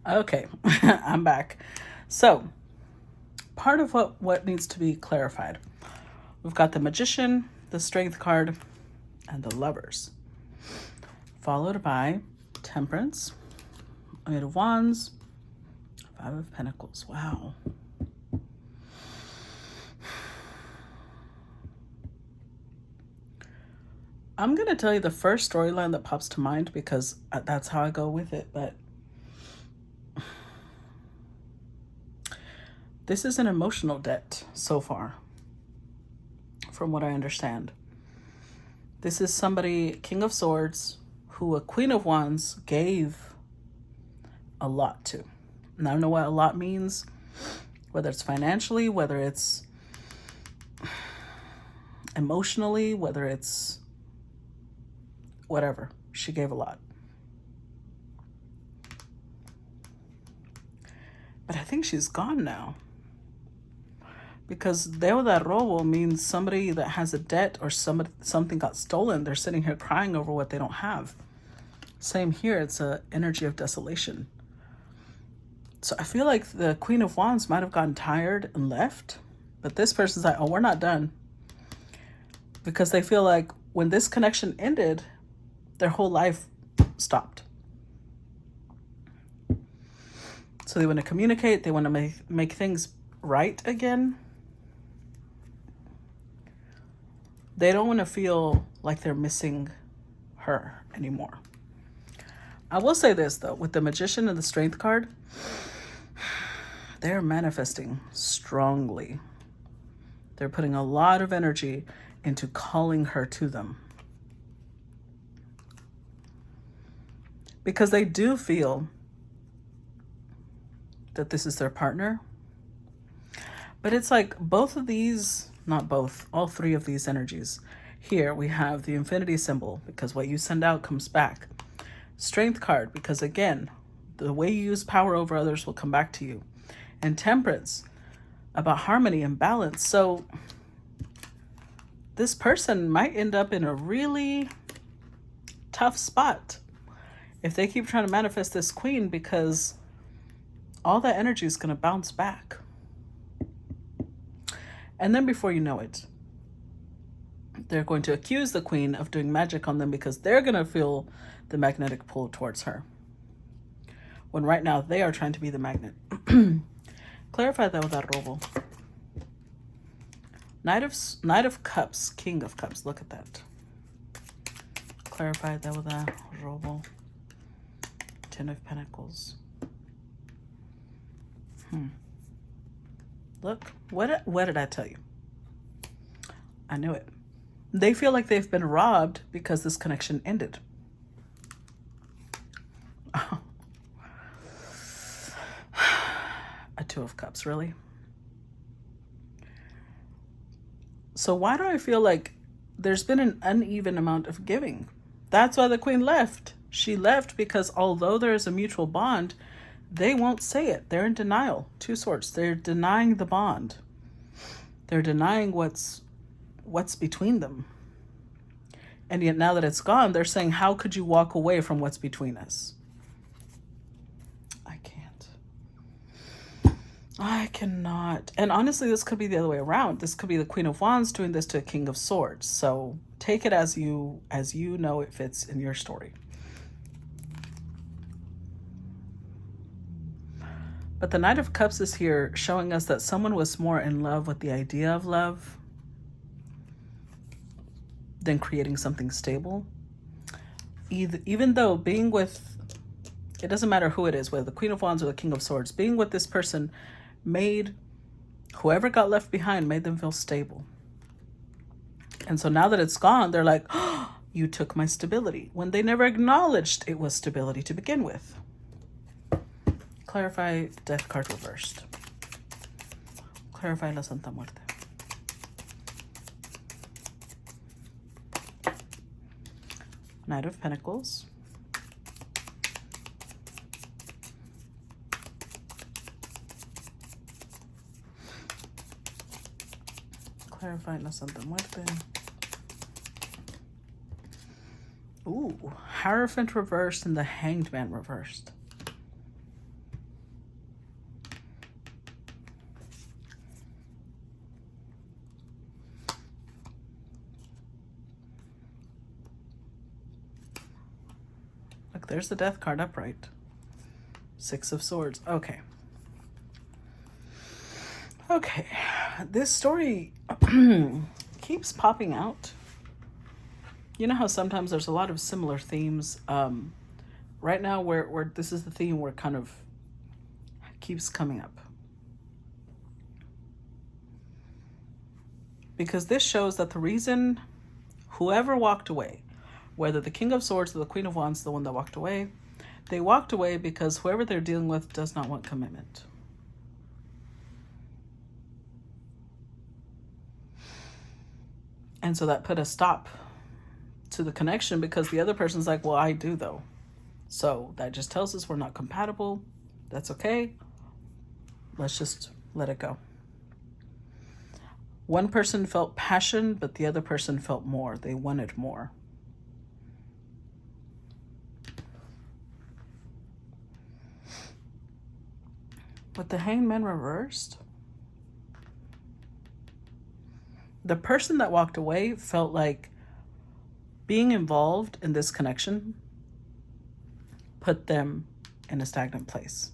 Okay, I'm back. So, part of what needs to be clarified. We've got the Magician, the Strength card, and the Lovers. Followed by Temperance, Eight of Wands, Five of Pentacles. Wow. I'm going to tell you the first storyline that pops to mind because that's how I go with it. But this is an emotional debt so far, from what I understand. This is somebody, King of Swords, who a Queen of Wands gave a lot to. And I don't know what a lot means, whether it's financially, whether it's emotionally, whether it's whatever. She gave a lot. But I think she's gone now. Because deuda robo means somebody that has a debt or something got stolen. They're sitting here crying over what they don't have. Same here, it's an energy of desolation. So I feel like the Queen of Wands might have gotten tired and left. But this person's like, oh, we're not done. Because they feel like when this connection ended, their whole life stopped. So they want to communicate. They want to make things right again. They don't want to feel like they're missing her anymore. I will say this, though. With the Magician and the Strength card, they're manifesting strongly. They're putting a lot of energy into calling her to them. Because they do feel that this is their partner. But it's like both of these, not both, all three of these energies. Here we have the infinity symbol, because what you send out comes back. Strength card, because again, the way you use power over others will come back to you. And Temperance, about harmony and balance. So this person might end up in a really tough spot if they keep trying to manifest this queen, because all that energy is going to bounce back. And then before you know it, they're going to accuse the queen of doing magic on them, because they're going to feel the magnetic pull towards her. When right now they are trying to be the magnet. Clarify that with that robo. Knight of Cups, King of Cups. Look at that. Clarify that with that robo. Ten of Pentacles. Look, what did I tell you? I knew it. They feel like they've been robbed because this connection ended. Oh. A Two of Cups, really? So why do I feel like there's been an uneven amount of giving? That's why the queen left. She left because although there is a mutual bond, they won't say it. They're in denial. Two Swords. They're denying the bond. They're denying what's between them. And yet now that it's gone, they're saying, how could you walk away from what's between us? I cannot. And honestly, this could be the other way around. This could be the Queen of Wands doing this to a King of Swords. So take it as you know it fits in your story. But the Knight of Cups is here showing us that someone was more in love with the idea of love than creating something stable. Even though being with, it doesn't matter who it is, whether the Queen of Wands or the King of Swords, being with this person made whoever got left behind, made them feel stable. And so now that it's gone, they're like, oh, you took my stability, when they never acknowledged it was stability to begin with. Clarify Death card reversed. Clarify La Santa Muerte. Knight of Pentacles. Clarify La Santa Muerte. Ooh, Hierophant reversed and the Hanged Man reversed. Look, there's the Death card upright. Six of Swords. Okay. Okay. This story keeps popping out. You know how sometimes there's a lot of similar themes. Right now, where this is the theme where kind of keeps coming up. Because this shows that the reason whoever walked away, whether the King of Swords or the Queen of Wands, the one that walked away, they walked away because whoever they're dealing with does not want commitment. And so that put a stop to the connection because the other person's like, well, I do though. So that just tells us we're not compatible. That's okay. Let's just let it go. One person felt passion, but the other person felt more. They wanted more. With the Hangman reversed, the person that walked away felt like being involved in this connection put them in a stagnant place.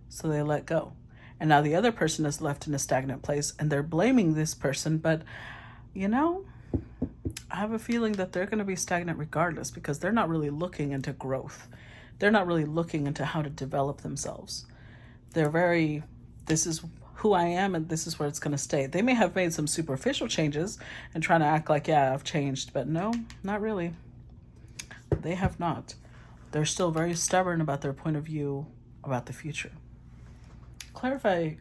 So they let go. And now the other person is left in a stagnant place and they're blaming this person. But, you know, I have a feeling that they're going to be stagnant regardless because they're not really looking into growth. They're not really looking into how to develop themselves. They're very, this is who I am and this is where it's going to stay. They may have made some superficial changes and trying to act like, yeah, I've changed. But no, not really. They have not. They're still very stubborn about their point of view about the future. Clarify,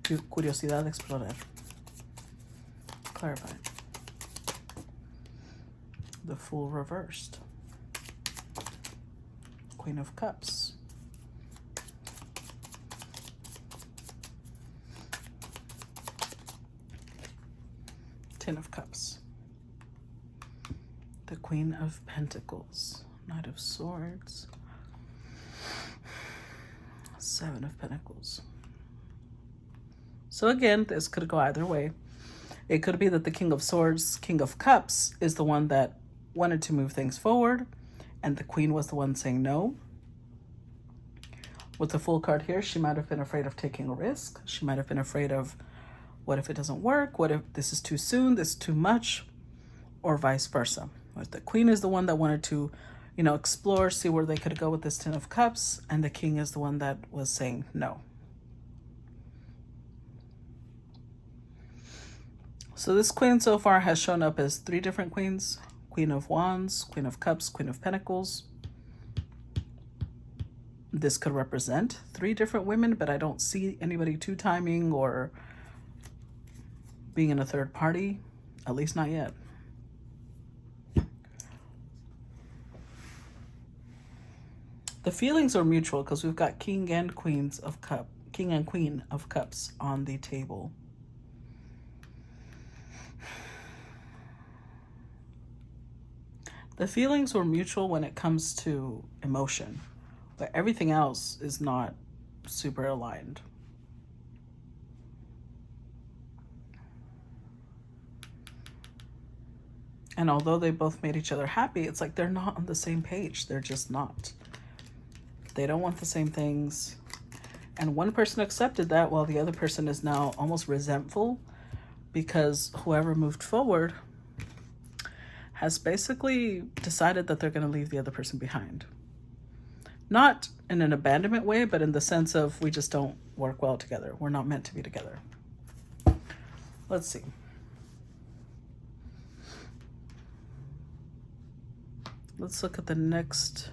curiosidad explorar. Clarify. The Fool reversed. Queen of Cups. Ten of Cups. The Queen of Pentacles. Knight of Swords. Seven of Pentacles. So again, this could go either way. It could be that the King of Swords, King of Cups, is the one that wanted to move things forward, and the Queen was the one saying no. With the Fool card here, she might have been afraid of taking a risk. She might have been afraid of, what if it doesn't work? What if this is too soon? This is too much? Or vice versa. But the Queen is the one that wanted to, you know, explore, see where they could go with this Ten of Cups, and the King is the one that was saying no. So this Queen so far has shown up as three different queens. Queen of Wands, Queen of Cups, Queen of Pentacles. This could represent three different women, but I don't see anybody two-timing or being in a third party, at least not yet. The feelings are mutual because we've got King and Queen of Cups on the table. The feelings were mutual when it comes to emotion, but everything else is not super aligned. And although they both made each other happy, it's like they're not on the same page. They're just not. They don't want the same things. And one person accepted that while the other person is now almost resentful because whoever moved forward has basically decided that they're going to leave the other person behind. Not in an abandonment way, but in the sense of we just don't work well together. We're not meant to be together. Let's see. Let's look at the next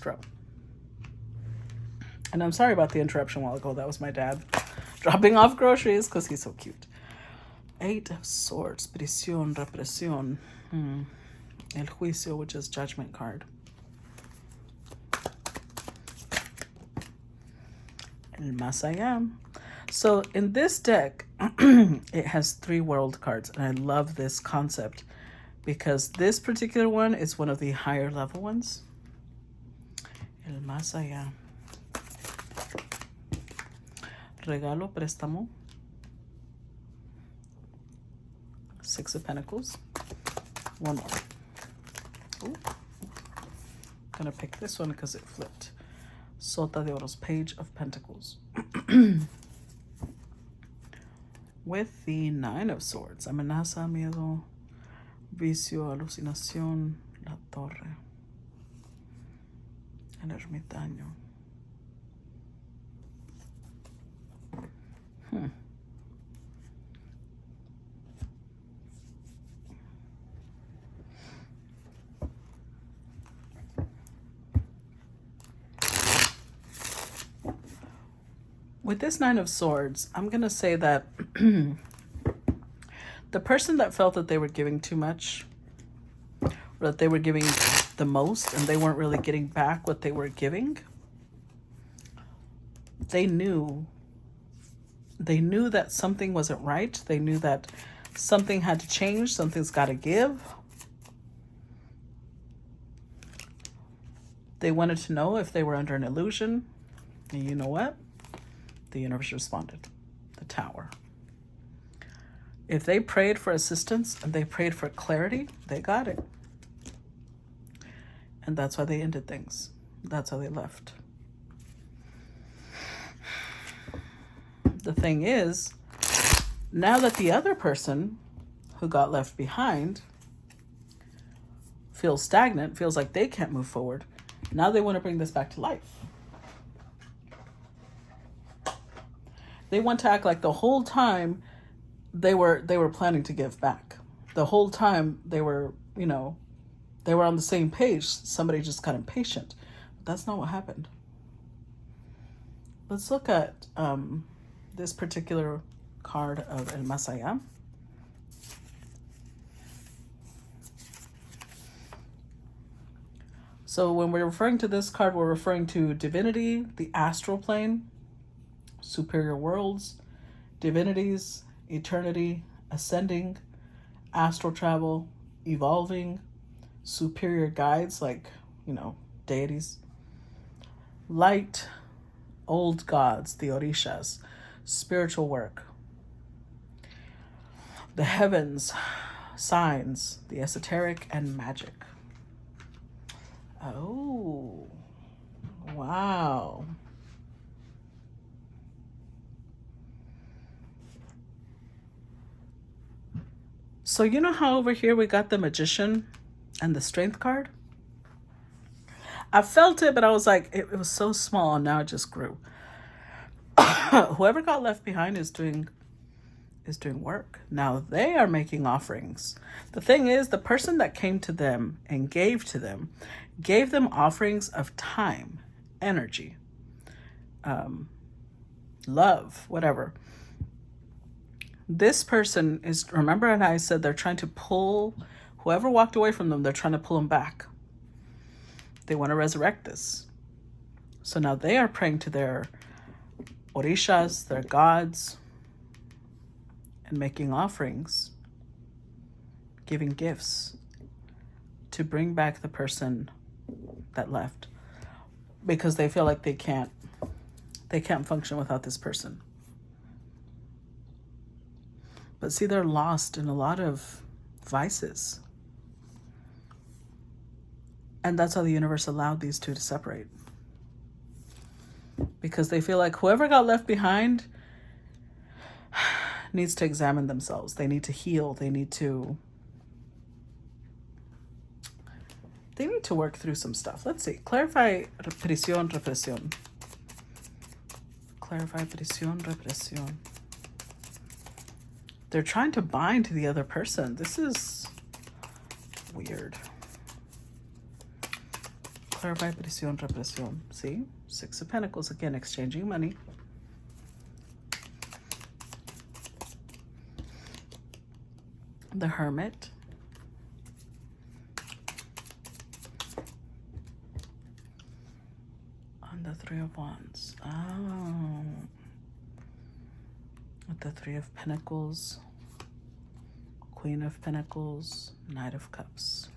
row. And I'm sorry about the interruption a while ago. That was my dad dropping off groceries because he's so cute. Eight of Swords, prisión, represión. El Juicio, which is Judgment card. El Más Allá. So in this deck, it has three world cards, and I love this concept because this particular one is one of the higher level ones. El Más Allá. Regalo, préstamo. Six of Pentacles. One more. Ooh. gonna pick this one because it flipped. Sota de Oros, Page of Pentacles. With the Nine of Swords. Amenaza, miedo, vicio, alucinación, la torre. El ermitaño. With this Nine of Swords, I'm going to say that the person that felt that they were giving too much, or that they were giving the most and they weren't really getting back what they were giving, they knew that something wasn't right. They knew that something had to change. Something's got to give. They wanted to know if they were under an illusion. And you know what? The universe responded. The Tower. If they prayed for assistance and they prayed for clarity, they got it. And that's why they ended things. That's how they left. The thing is, now that the other person who got left behind feels stagnant, feels like they can't move forward, now they want to bring this back to life. They want to act like the whole time they were planning to give back. The whole time they were, they were on the same page. Somebody just got impatient. But that's not what happened. Let's look at this particular card of El Más Allá. So when we're referring to this card, we're referring to divinity, the astral plane, superior worlds, divinities, eternity, ascending, astral travel, evolving, superior guides like, deities, light, old gods, the orishas, spiritual work, the heavens, signs, the esoteric, and magic. Oh, wow. So you know how over here we got the Magician and the Strength card? I felt it, but I was like, it was so small, and now it just grew. Whoever got left behind is doing work. Now they are making offerings. The thing is, the person that came to them and gave them offerings of time, energy, love, whatever. This person is, remember, and I said they're trying to pull whoever walked away from them, they're trying to pull them back. They want to resurrect this. So now they are praying to their orishas, their gods, and making offerings, giving gifts to bring back the person that left, because they feel like they can't function without this person. But see, they're lost in a lot of vices. And that's how the universe allowed these two to separate. Because they feel like whoever got left behind needs to examine themselves. They need to heal. They need to work through some stuff. Let's see. Clarify prisión, represión. Clarify prisión, represión. They're trying to bind to the other person. This is weird. Clarify prisión, represión. See? Six of Pentacles. Again, exchanging money. The Hermit. On the Three of Wands. Oh. With the Three of Pentacles. Queen of Pentacles. Knight of Cups.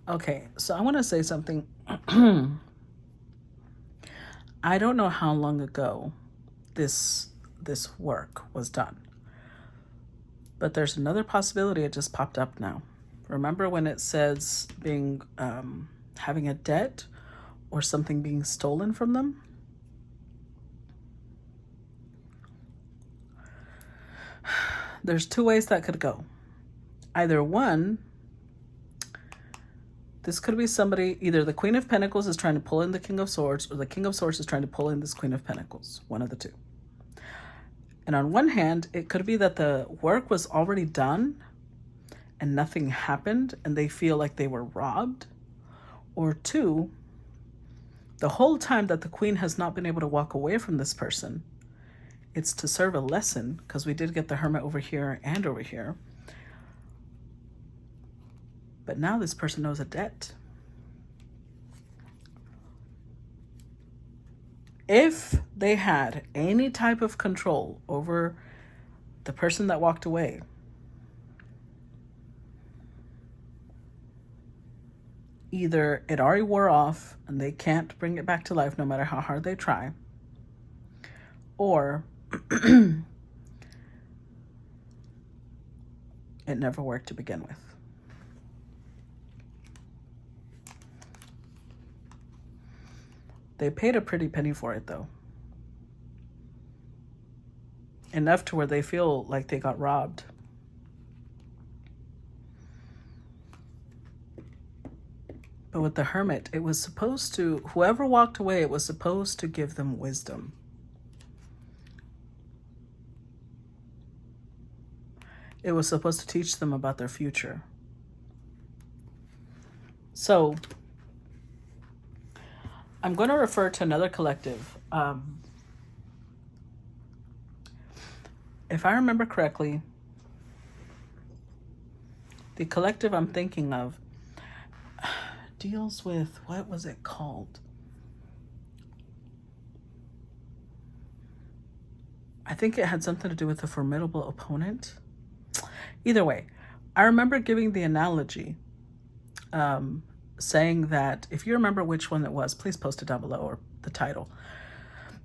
Okay, so I want to say something. I don't know how long ago this work was done. But there's another possibility. It just popped up now. Remember when it says being having a debt or something being stolen from them? There's two ways that could go. Either one, this could be somebody, either the Queen of Pentacles is trying to pull in the King of Swords, or the King of Swords is trying to pull in this Queen of Pentacles. One of the two. And on one hand, it could be that the work was already done and nothing happened and they feel like they were robbed. Or two, the whole time that the Queen has not been able to walk away from this person, it's to serve a lesson, because we did get the Hermit over here and over here. But now this person owes a debt. If they had any type of control over the person that walked away, either it already wore off and they can't bring it back to life no matter how hard they try, or it never worked to begin with. They paid a pretty penny for it, though. Enough to where they feel like they got robbed. But with the Hermit, it was supposed to, whoever walked away, it was supposed to give them wisdom. It was supposed to teach them about their future. So I'm going to refer to another collective. If I remember correctly, the collective I'm thinking of deals with, what was it called? I think it had something to do with a formidable opponent. Either way, I remember giving the analogy, saying that, if you remember which one it was, please post it down below, or the title.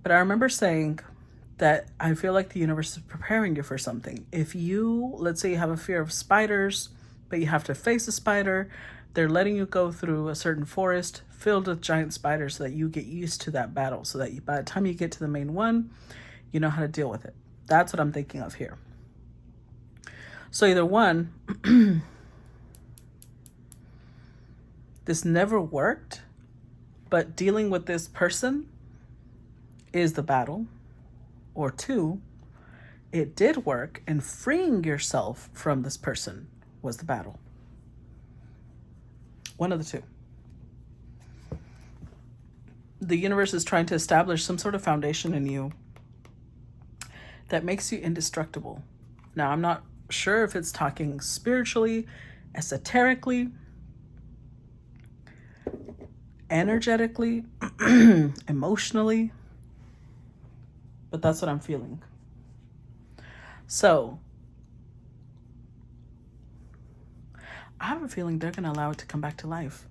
But I remember saying that I feel like the universe is preparing you for something. If you, let's say you have a fear of spiders, but you have to face a spider, they're letting you go through a certain forest filled with giant spiders so that you get used to that battle, so that you, by the time you get to the main one, you know how to deal with it. That's what I'm thinking of here. So either one, this never worked, but dealing with this person is the battle. Or two, it did work and freeing yourself from this person was the battle. One of the two. The universe is trying to establish some sort of foundation in you that makes you indestructible. Now, I'm not sure if it's talking spiritually, esoterically, energetically, emotionally, but that's what I'm feeling. So I have a feeling they're going to allow it to come back to life.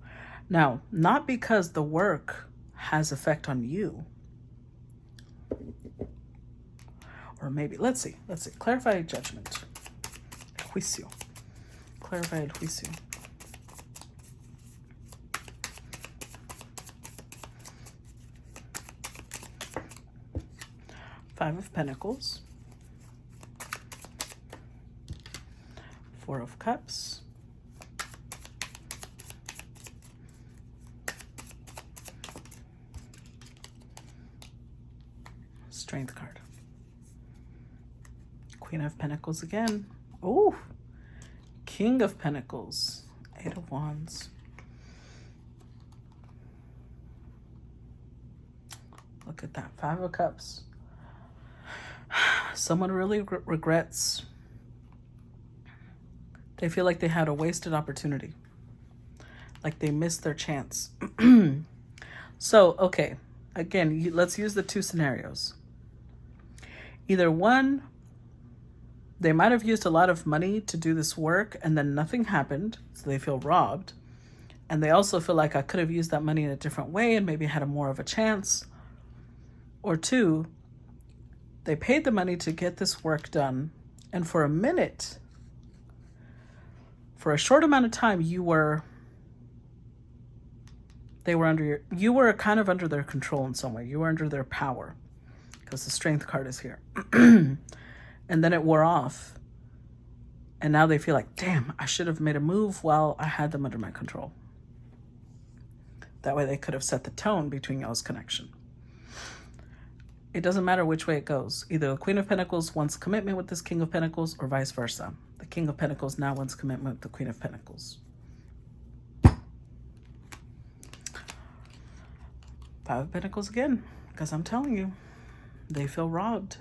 Now, not because the work has effect on you. Or maybe, let's see. Clarify judgment. Juicio. Clarify el juicio. Five of Pentacles. Four of Cups. Strength card. Queen of Pentacles again. Ooh. King of Pentacles. Eight of Wands. Look at that. Five of Cups. Someone really regrets. They feel like they had a wasted opportunity. Like they missed their chance. So, okay. Again, let's use the two scenarios. Either one, they might have used a lot of money to do this work and then nothing happened, so they feel robbed. And they also feel like I could have used that money in a different way and maybe had a more of a chance. Or two, they paid the money to get this work done, and for a minute, For a short amount of time, you were kind of under their control in some way. You were under their power, because the Strength card is here. And then it wore off. And now they feel like, damn, I should have made a move while I had them under my control. That way they could have set the tone between y'all's connection. It doesn't matter which way it goes. Either the Queen of Pentacles wants commitment with this King of Pentacles, or vice versa. The King of Pentacles now wants commitment with the Queen of Pentacles. Five of Pentacles again, because I'm telling you, they feel robbed.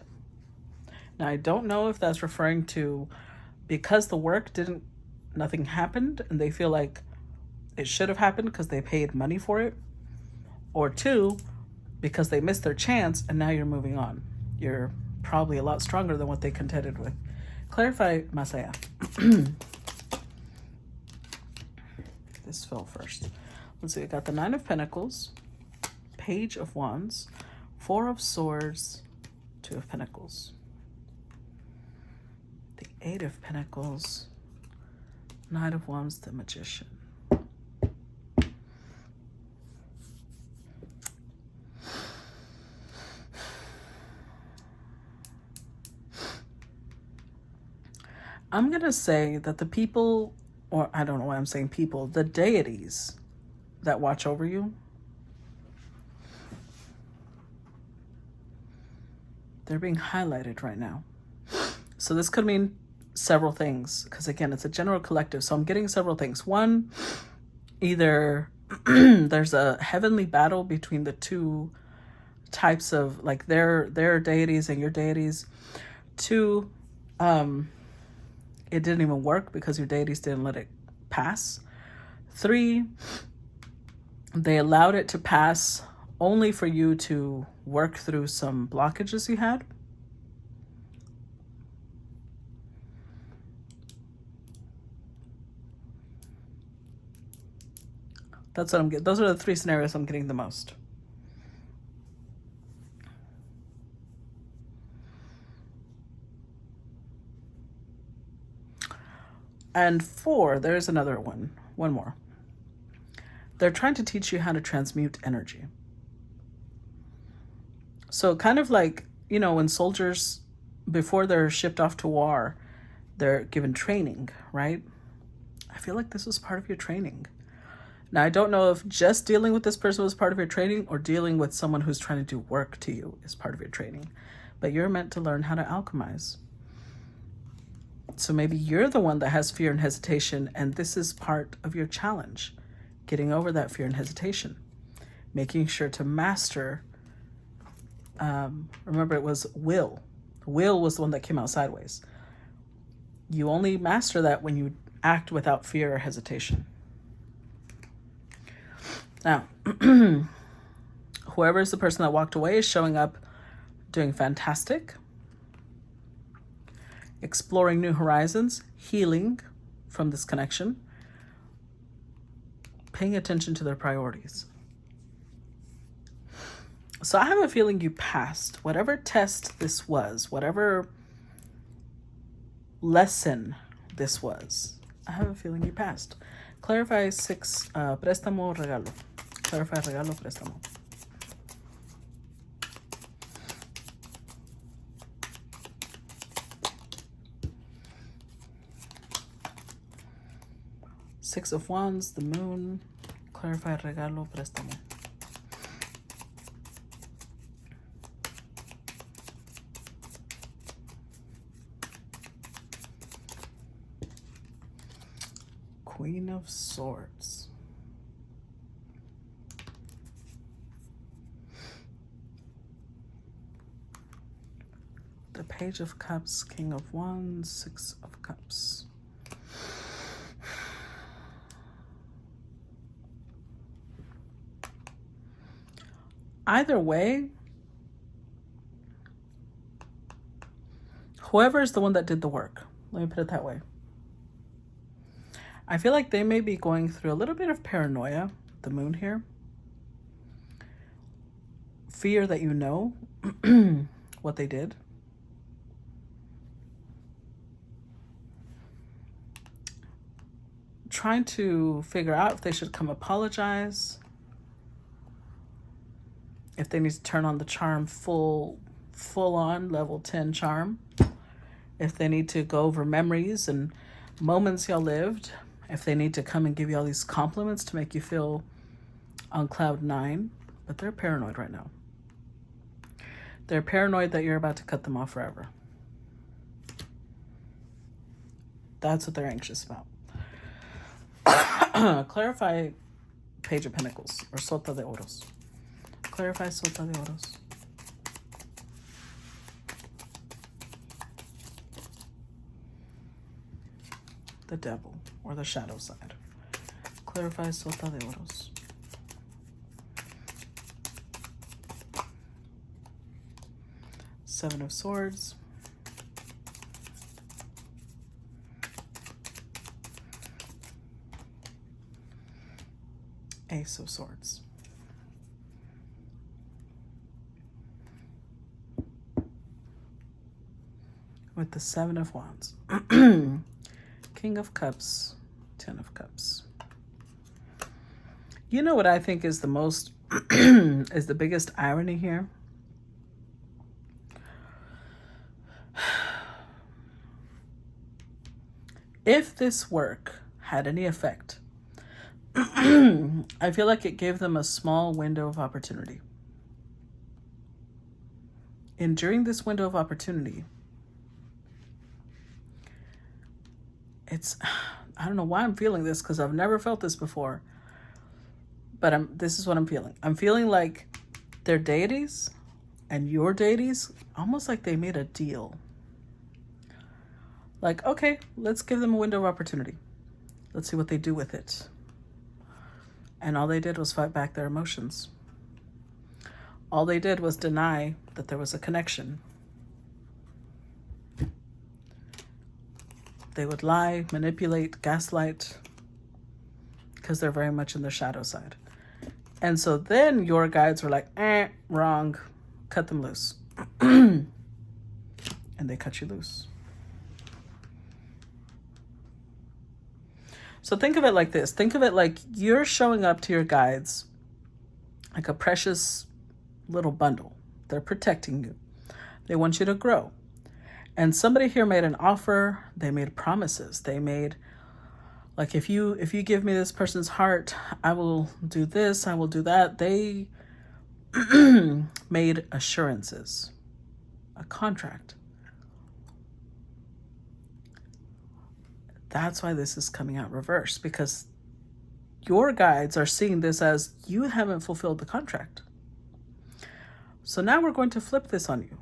Now, I don't know if that's referring to because the work nothing happened, and they feel like it should have happened because they paid money for it. Or two, because they missed their chance and now you're moving on. You're probably a lot stronger than what they contended with. Clarify más allá. This fell first. Let's see, I got the Nine of Pentacles, Page of Wands, Four of Swords, Two of Pentacles, the Eight of Pentacles, Knight of Wands, the Magician. I'm going to say that the people, or I don't know why I'm saying people, the deities that watch over you, they're being highlighted right now. So this could mean several things, because again, it's a general collective. So I'm getting several things. One, either there's a heavenly battle between the two types of, like, their deities and your deities. Two, it didn't even work because your deities didn't let it pass. Three, they allowed it to pass only for you to work through some blockages you had. That's what I'm getting. Those are the three scenarios I'm getting the most. And four, there's another one more. They're trying to teach you how to transmute energy. So kind of like, you know, when soldiers, before they're shipped off to war, they're given training, right? I feel like this was part of your training. Now, I don't know if just dealing with this person was part of your training, or dealing with someone who's trying to do work to you is part of your training. But you're meant to learn how to alchemize. So maybe you're the one that has fear and hesitation, and this is part of your challenge. Getting over that fear and hesitation. Making sure to master, remember it was will. Will was the one that came out sideways. You only master that when you act without fear or hesitation. Now, whoever is the person that walked away is showing up doing fantastic. Exploring new horizons, healing from this connection, paying attention to their priorities. So I have a feeling you passed whatever test this was, whatever lesson this was. I have a feeling you passed. Clarify 6, préstamo, regalo. Clarify regalo, préstamo. Six of Wands, the Moon. Clarify regalo, préstamo. Queen of Swords. The Page of Cups, King of Wands, Six of Cups. Either way, whoever is the one that did the work, let me put it that way. I feel like they may be going through a little bit of paranoia, the Moon here. Fear that you know what they did. trying to figure out if they should come apologize, if they need to turn on the charm full on level 10 charm, if they need to go over memories and moments y'all lived, if they need to come and give you all these compliments to make you feel on cloud 9. But they're paranoid right now. They're paranoid that you're about to cut them off forever. That's what they're anxious about. Clarify Page of Pentacles or Sota de Oros. Clarify Sota de Oros. The Devil or the shadow side. Clarify Sota de Oros. Seven of Swords. Ace of Swords. With the Seven of Wands. King of Cups, 10 of Cups. You know what I think is the most, is the biggest irony here? If this work had any effect, I feel like it gave them a small window of opportunity. And during this window of opportunity, I don't know why I'm feeling this, because I've never felt this before, but this is what I'm feeling. I'm feeling like their deities and your deities, almost like they made a deal. Like, okay, let's give them a window of opportunity. Let's see what they do with it. And all they did was fight back their emotions. All they did was deny that there was a connection. They would lie, manipulate, gaslight, because they're very much in the shadow side. And so then your guides were like, wrong, cut them loose. And they cut you loose. So think of it like this. Think of it like you're showing up to your guides like a precious little bundle. They're protecting you. They want you to grow. And somebody here made an offer. They made promises. They made, like, if you give me this person's heart, I will do this, I will do that. They made assurances, a contract. That's why this is coming out reverse, because your guides are seeing this as you haven't fulfilled the contract. So now we're going to flip this on you.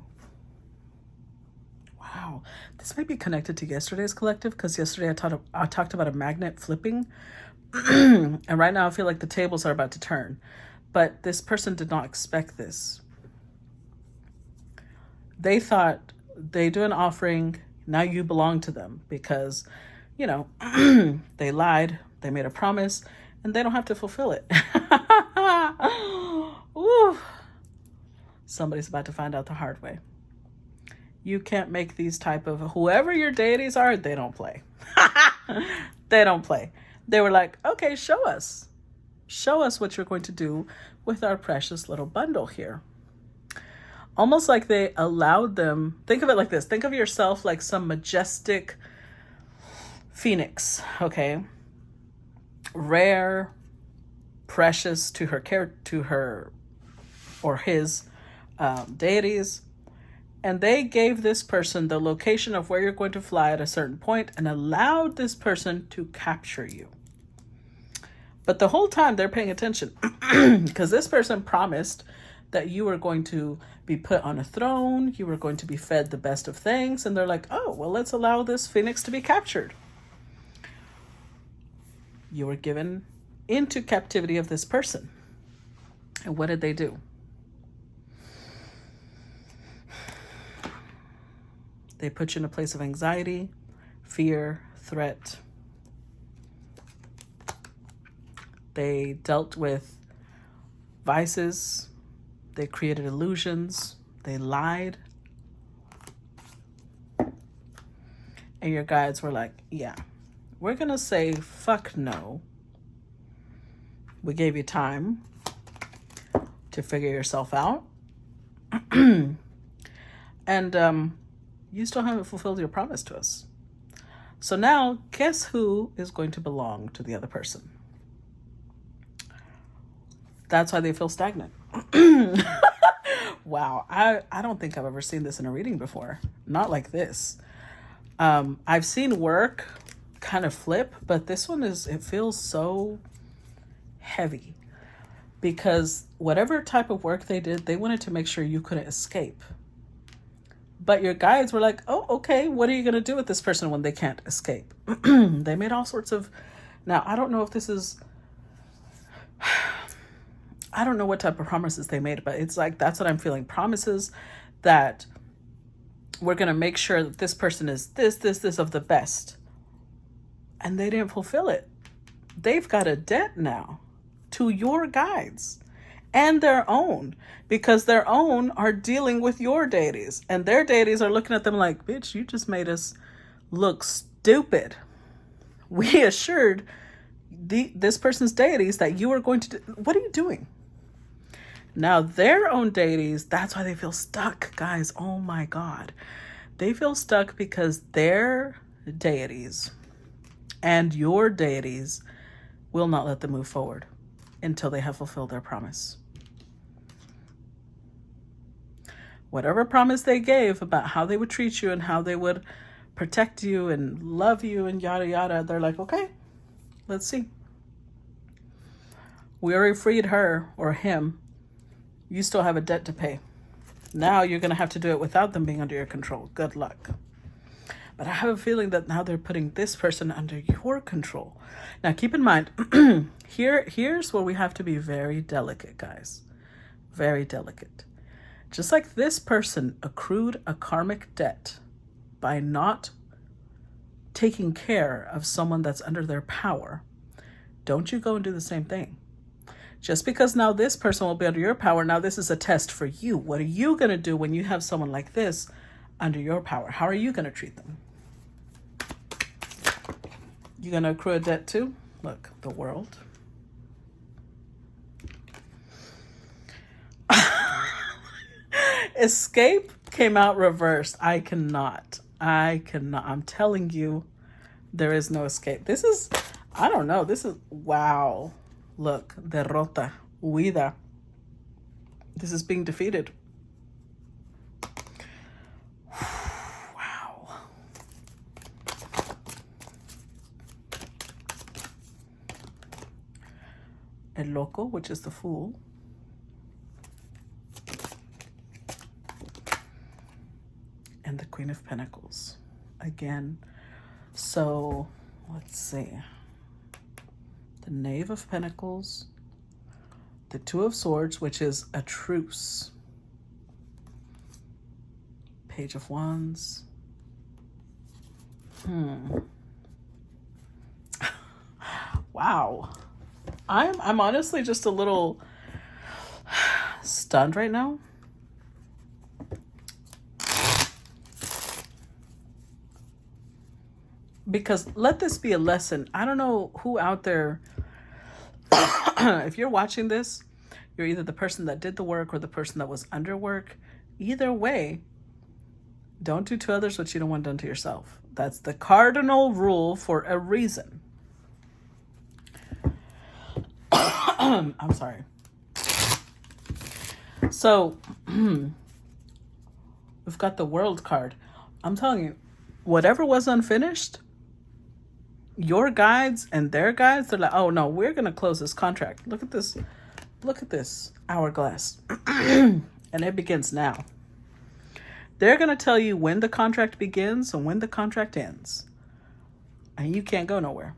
Wow, this might be connected to yesterday's collective, because yesterday I talked about a magnet flipping. And right now I feel like the tables are about to turn. But this person did not expect this. They thought they do an offering, now you belong to them, because, you know, they lied, they made a promise, and they don't have to fulfill it. Ooh. Somebody's about to find out the hard way. You can't make these type of, whoever your deities are, they don't play. They don't play. They were like, okay, show us. Show us what you're going to do with our precious little bundle here. Almost like they allowed them, think of it like this. Think of yourself like some majestic phoenix, okay? Rare, precious to her or his deities. And they gave this person the location of where you're going to fly at a certain point and allowed this person to capture you. But the whole time they're paying attention, because this person promised that you were going to be put on a throne, you were going to be fed the best of things. And they're like, oh, well, let's allow this phoenix to be captured. You were given into captivity of this person. And what did they do? They put you in a place of anxiety, fear, threat. They dealt with vices. They created illusions. They lied. And your guides were like, yeah, we're going to say, fuck no. We gave you time to figure yourself out. And you still haven't fulfilled your promise to us. So now, guess who is going to belong to the other person? That's why they feel stagnant. Wow, I don't think I've ever seen this in a reading before. Not like this. I've seen work kind of flip, but this one it feels so heavy. Because whatever type of work they did, they wanted to make sure you couldn't escape. But your guides were like, oh, okay, what are you going to do with this person when they can't escape? They made all sorts of... Now, I don't know if this is... I don't know what type of promises they made, but it's like, that's what I'm feeling. Promises that we're going to make sure that this person is this of the best. And they didn't fulfill it. They've got a debt now to your guides and their own, because their own are dealing with your deities, and their deities are looking at them like, bitch, you just made us look stupid. We assured this person's deities that you were going to do. What are you doing? Now their own deities, that's why they feel stuck, guys. Oh my God. They feel stuck because their deities and your deities will not let them move forward until they have fulfilled their promise. Whatever promise they gave about how they would treat you and how they would protect you and love you and yada yada, they're like, okay, let's see. We already freed her or him. You still have a debt to pay. Now you're going to have to do it without them being under your control. Good luck. But I have a feeling that now they're putting this person under your control. Now keep in mind, here's where we have to be very delicate, guys. Very delicate. Just like this person accrued a karmic debt by not taking care of someone that's under their power, don't you go and do the same thing. Just because now this person will be under your power, now this is a test for you. What are you going to do when you have someone like this under your power? How are you going to treat them? You going to accrue a debt too? Look, the world. Escape came out reversed. I cannot. I'm telling you, there is no escape. This is, I don't know. This is, wow. Look, derrota, huida. This is being defeated. Wow. El loco, which is the fool. And the Queen of Pentacles again. So let's see. The Knave of Pentacles, the Two of Swords, which is a truce. Page of Wands. Wow. I'm honestly just a little stunned right now. Because let this be a lesson. I don't know who out there, if you're watching this, you're either the person that did the work or the person that was under work. Either way, don't do to others what you don't want done to yourself. That's the cardinal rule for a reason. I'm sorry. So, we've got the World card. I'm telling you, whatever was unfinished, your guides and their guides, they're like, oh no, we're going to close this contract. Look at this. Look at this hourglass. And it begins now. They're going to tell you when the contract begins and when the contract ends. And you can't go nowhere.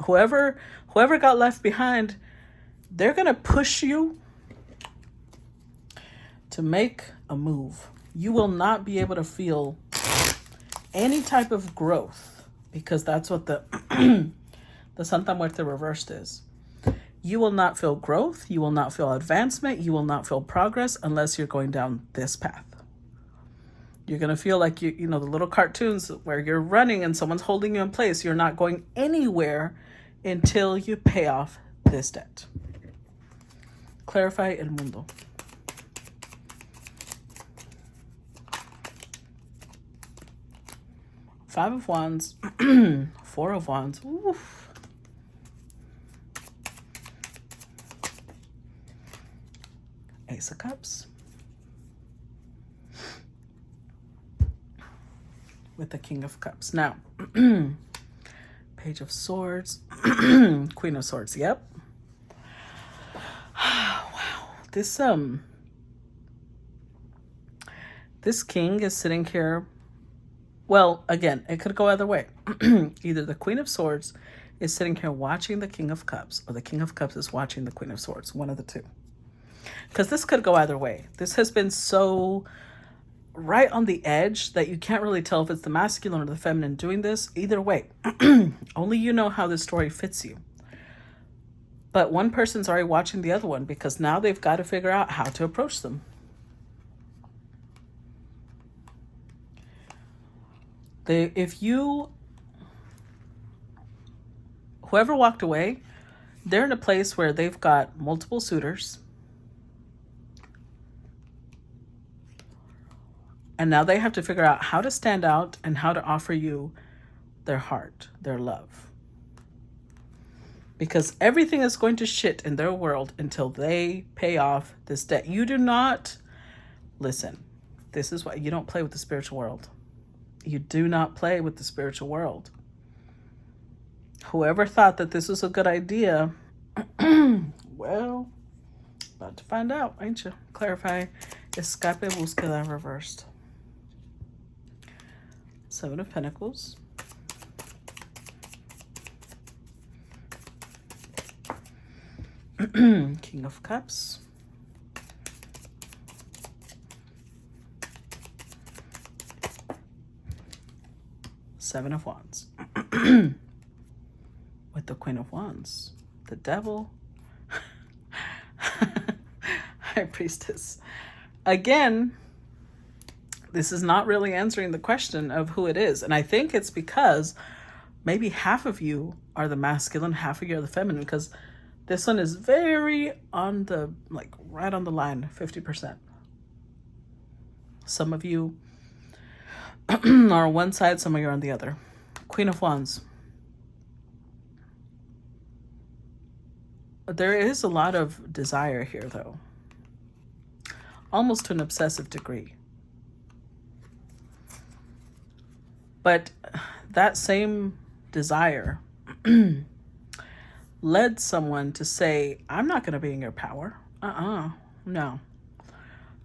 Whoever got left behind, they're going to push you to make a move. You will not be able to feel any type of growth, because that's what the Santa Muerte reversed is. You will not feel growth. You will not feel advancement. You will not feel progress unless you're going down this path. You're going to feel like you know, the little cartoons where you're running and someone's holding you in place. You're not going anywhere until you pay off this debt. Clarify el mundo. Five of Wands, Four of Wands. Oof. Ace of Cups. With the King of Cups. Now, Page of Swords, Queen of Swords. Yep. Wow. This king is sitting here. Well, again, it could go either way. Either the Queen of Swords is sitting here watching the King of Cups, or the King of Cups is watching the Queen of Swords. One of the two. Because this could go either way. This has been so right on the edge that you can't really tell if it's the masculine or the feminine doing this. Either way, only you know how this story fits you. But one person's already watching the other one because now they've got to figure out how to approach them. Whoever walked away, they're in a place where they've got multiple suitors. And now they have to figure out how to stand out and how to offer you their heart, their love. Because everything is going to shit in their world until they pay off this debt. You do not, listen, this is why you don't play with the spiritual world. You do not play with the spiritual world. Whoever thought that this was a good idea, well, about to find out, ain't you? Clarify, escape, búsqueda reversed. Seven of Pentacles. King of Cups. Seven of Wands. With the Queen of Wands. The Devil. High Priestess. Again, this is not really answering the question of who it is. And I think it's because maybe half of you are the masculine, half of you are the feminine, because this one is very on the, like, right on the line, 50%. Some of you are on one side, some of you are on the other. Queen of Wands. There is a lot of desire here, though. Almost to an obsessive degree. But that same desire led someone to say, I'm not going to be in your power. No.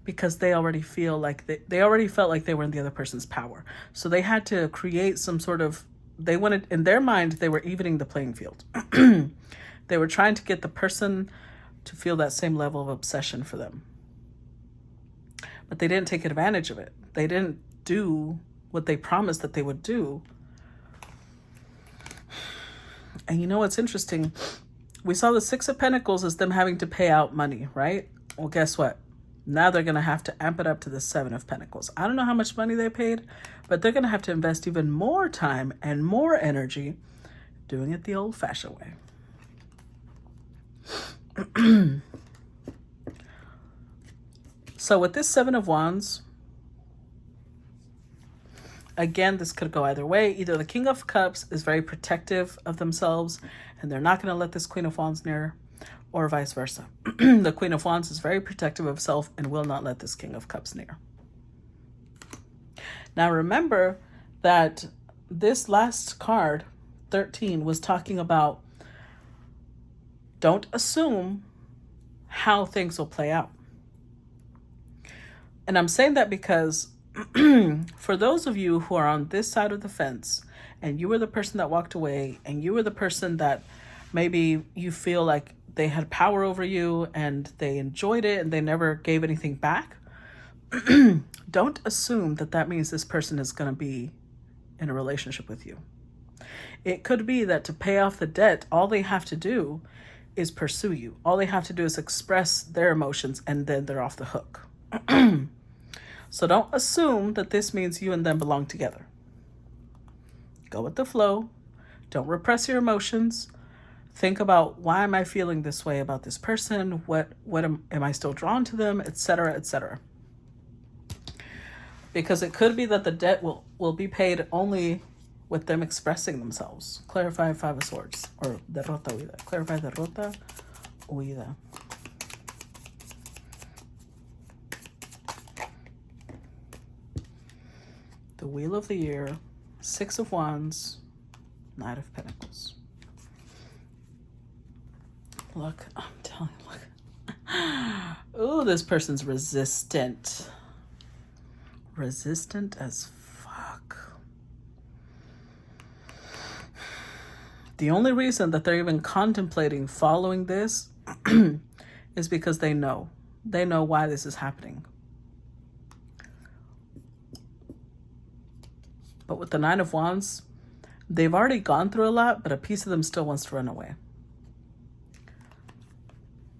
Because they already feel like they already felt like they were in the other person's power. So they had to create some sort of, they wanted, in their mind, they were evening the playing field. They were trying to get the person to feel that same level of obsession for them. But they didn't take advantage of it. They didn't do what they promised that they would do. And you know what's interesting? We saw the Six of Pentacles as them having to pay out money, right? Well, guess what? Now they're going to have to amp it up to the Seven of Pentacles. I don't know how much money they paid, but they're going to have to invest even more time and more energy doing it the old-fashioned way. So with this Seven of Wands, again, this could go either way. Either the King of Cups is very protective of themselves and they're not going to let this Queen of Wands near, or vice versa. The Queen of Wands is very protective of self and will not let this King of Cups near. Now remember that this last card, 13, was talking about don't assume how things will play out. And I'm saying that because for those of you who are on this side of the fence and you were the person that walked away and you were the person that maybe you feel like they had power over you and they enjoyed it and they never gave anything back, don't assume that that means this person is going to be in a relationship with you. It could be that to pay off the debt, all they have to do is pursue you. All they have to do is express their emotions and then they're off the hook. So don't assume that this means you and them belong together. Go with the flow. Don't repress your emotions. Think about, why am I feeling this way about this person? Am I still drawn to them, etc., etc. Because it could be that the debt will be paid only with them expressing themselves. Clarify Five of Swords, or derrota huida. Clarify derrota huida. The Wheel of the Year, Six of Wands, Knight of Pentacles. Look, I'm telling you, look. Ooh, this person's resistant. Resistant as fuck. The only reason that they're even contemplating following this is because they know. They know why this is happening. But with the Nine of Wands, they've already gone through a lot, but a piece of them still wants to run away.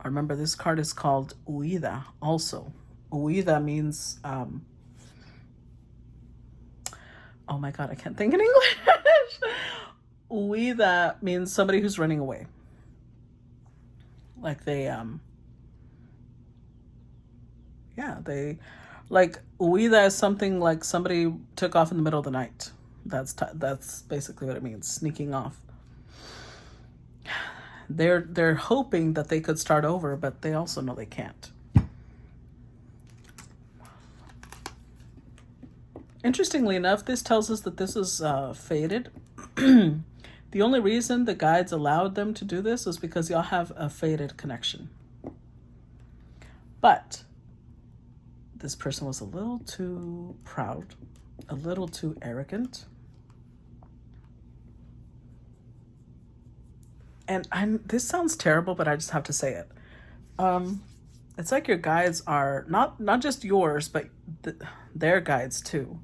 Remember, this card is called Huida also. Huida means, oh my God, I can't think in English. Huida means somebody who's running away. Like like huida is something like somebody took off in the middle of the night. That's basically what it means, sneaking off. They're hoping that they could start over, but they also know they can't. Interestingly enough, this tells us that this is fated. The only reason the guides allowed them to do this is because y'all have a fated connection. But this person was a little too proud, a little too arrogant. And this sounds terrible, but I just have to say it. It's like your guides are not just yours, but their guides too.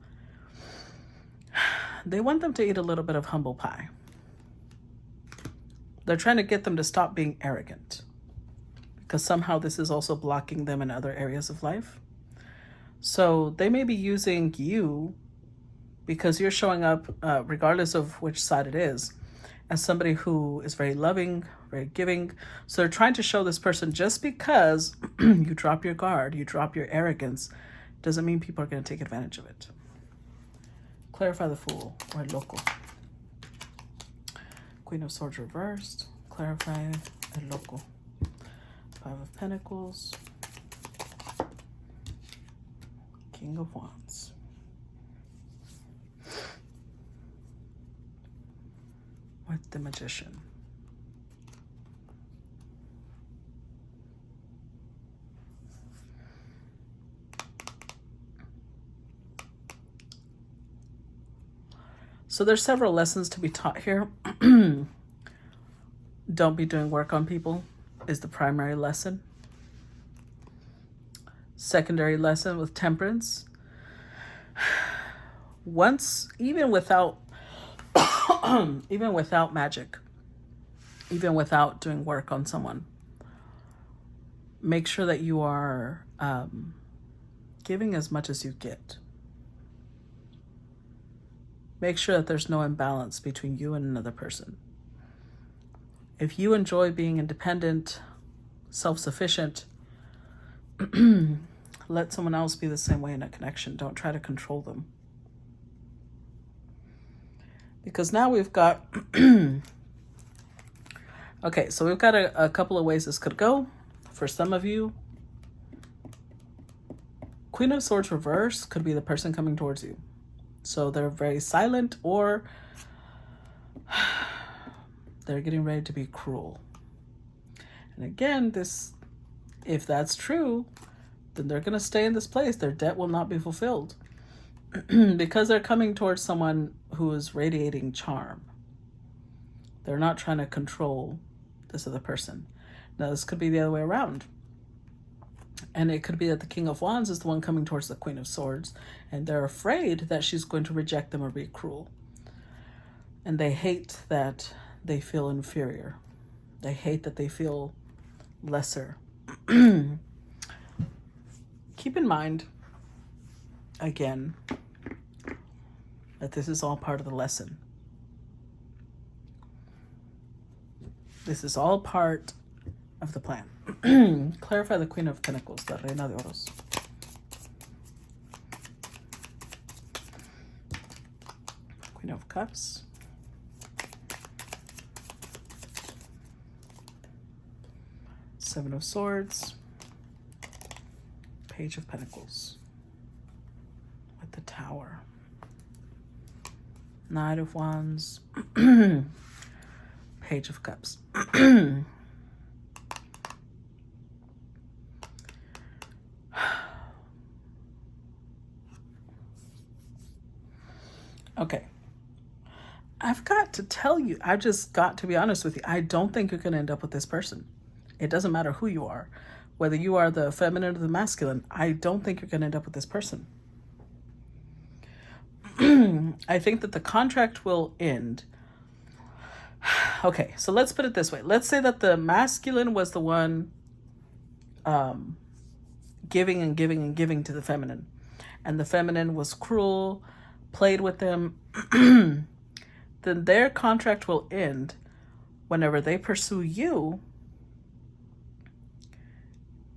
They want them to eat a little bit of humble pie. They're trying to get them to stop being arrogant, because somehow this is also blocking them in other areas of life. So they may be using you, because you're showing up, regardless of which side it is, as somebody who is very loving, very giving. So they're trying to show this person, just because you drop your guard, you drop your arrogance, doesn't mean people are going to take advantage of it. Clarify the Fool, or El Loco. Queen of Swords reversed. Clarify El Loco. Five of Pentacles. King of Wands. With the Magician. So there's several lessons to be taught here. Don't be doing work on people is the primary lesson. Secondary lesson with Temperance. Once, even without magic, even without doing work on someone, make sure that you are giving as much as you get. Make sure that there's no imbalance between you and another person. If you enjoy being independent, self-sufficient, let someone else be the same way in a connection. Don't try to control them. Because now we've got... Okay, so we've got a couple of ways this could go. For some of you, Queen of Swords reverse could be the person coming towards you. So they're very silent, or they're getting ready to be cruel. And again, if that's true, then they're going to stay in this place. Their debt will not be fulfilled because they're coming towards someone who is radiating charm. They're not trying to control this other person. Now, this could be the other way around. And it could be that the King of Wands is the one coming towards the Queen of Swords, and they're afraid that she's going to reject them or be cruel. And they hate that they feel inferior. They hate that they feel lesser. Keep in mind, again, that this is all part of the lesson. This is all part of the plan. Clarify the Queen of Pentacles, the Reina de Oros. Queen of Cups. Seven of Swords. Page of Pentacles. With the Tower. Knight of Wands. Page of Cups. Okay. I've got to tell you, I just got to be honest with you. I don't think you're going to end up with this person. It doesn't matter who you are, whether you are the feminine or the masculine. I don't think you're going to end up with this person. I think that the contract will end. Okay, so let's put it this way. Let's say that the masculine was the one giving and giving and giving to the feminine. And the feminine was cruel, played with them. Then their contract will end whenever they pursue you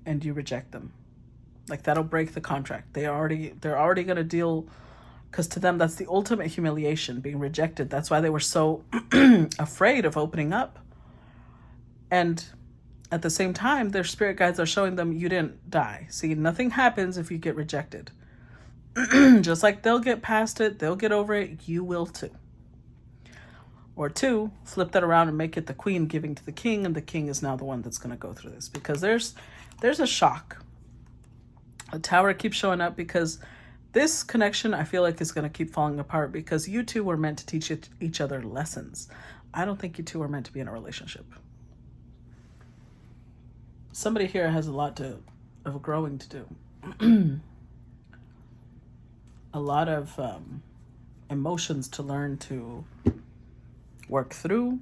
and you reject them. Like, that'll break the contract. They're already going to deal, because to them that's the ultimate humiliation, being rejected. That's why they were so afraid of opening up. And at the same time, their spirit guides are showing them you didn't die. See, nothing happens if you get rejected. Just like they'll get past it, they'll get over it, you will too. Or two, flip that around and make it the queen giving to the king, and the king is now the one that's going to go through this. Because there's a shock. The Tower keeps showing up because this connection, I feel like, is going to keep falling apart, because you two were meant to teach each other lessons. I don't think you two are meant to be in a relationship. Somebody here has a lot of growing to do. A lot of emotions to learn to work through.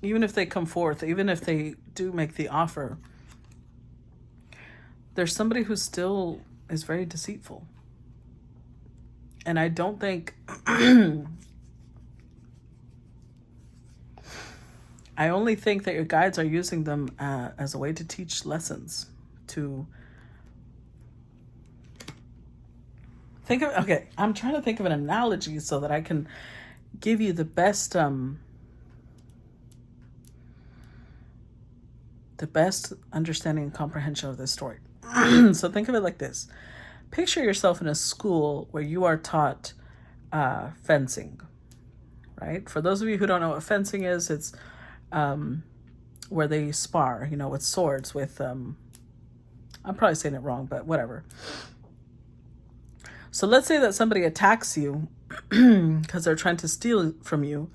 Even if they come forth, even if they do make the offer, there's somebody who still is very deceitful. And I don't think... I only think that your guides are using them as a way to teach lessons. To think of... Okay, I'm trying to think of an analogy so that I can give you the best... the best understanding and comprehension of this story. So think of it like this. Picture yourself in a school where you are taught fencing, right? For those of you who don't know what fencing is, it's where they spar, with swords, with, I'm probably saying it wrong, but whatever. So let's say that somebody attacks you because they're trying to steal from you.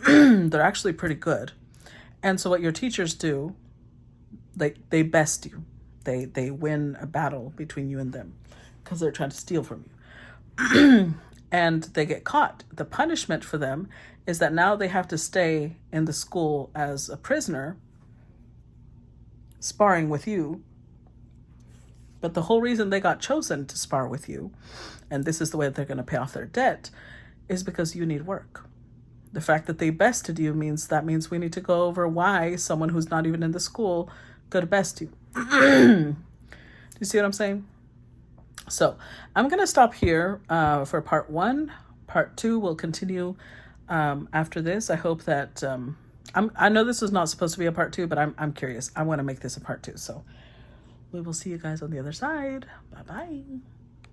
They're actually pretty good. And so what your teachers do, they best you. They win a battle between you and them because they're trying to steal from you. And they get caught. The punishment for them is that now they have to stay in the school as a prisoner, sparring with you. But the whole reason they got chosen to spar with you, and this is the way that they're going to pay off their debt, is because you need work. The fact that they bested you means we need to go over why someone who's not even in the school could best you. Do you see what I'm saying? So I'm going to stop here for part 1. Part 2 will continue after this. I hope that I know this was not supposed to be a part 2, but I'm curious. I want to make this a part 2. So we will see you guys on the other side. Bye-bye.